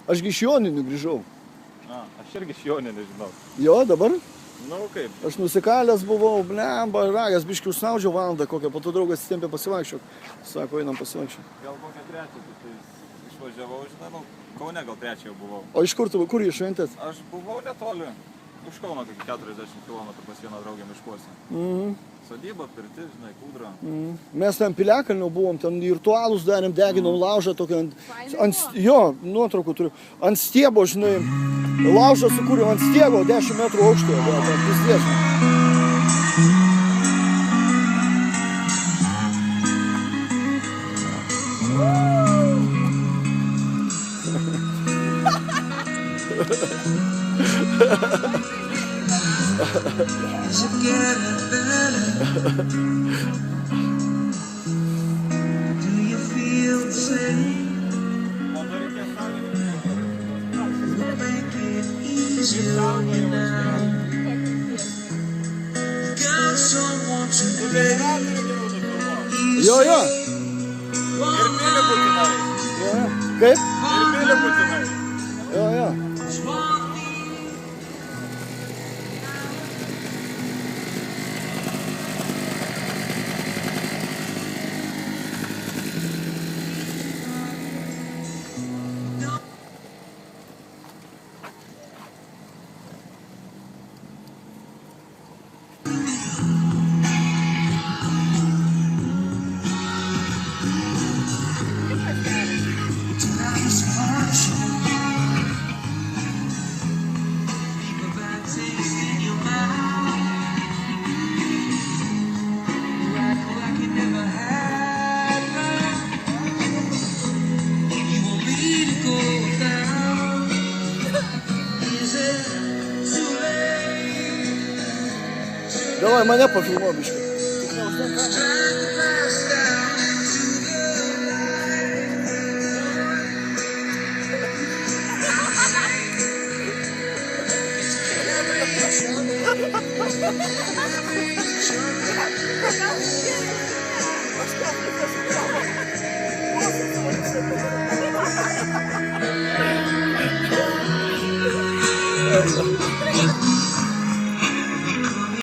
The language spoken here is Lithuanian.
Ašgi iš Joninių grįžau. Aš irgi iš Joninių žinau. Jo, dabar? Nu, kaip? Aš nusikalęs buvau, blemba, ragas, biškių užsnaudžiau valandą kokią, po to draugas įstempė pasivaikščiok. Sako, einam pasivaikščiok. Gal kokią trečią, tai išvažiavau, žinai, nu, Kaune gal trečią jau buvau. O iš kur tu, kur jūs šventėt? Aš buvau netoli. Už Kauno kokį 40 km pas vieną draugę miškuose. Sodyba, pirtis, žinai, kūdra. Mes ten Piliakalnių buvom, ten ritualus darėm, deginom laužą tokį jo, nuotraukų turiu. Ant stiebo, žinai, laužą sukūrėm ant stiebo, 10 metrų aukštoje, ten pizdės. Is it getting better? Do you feel the same? We'll make it easier on you now. Got someone to blame. Jo. Ir mylė būtinai. Kaip? Ir mylė būtinai. Jo. Davai, mane pafilmuo biškai. Thank you.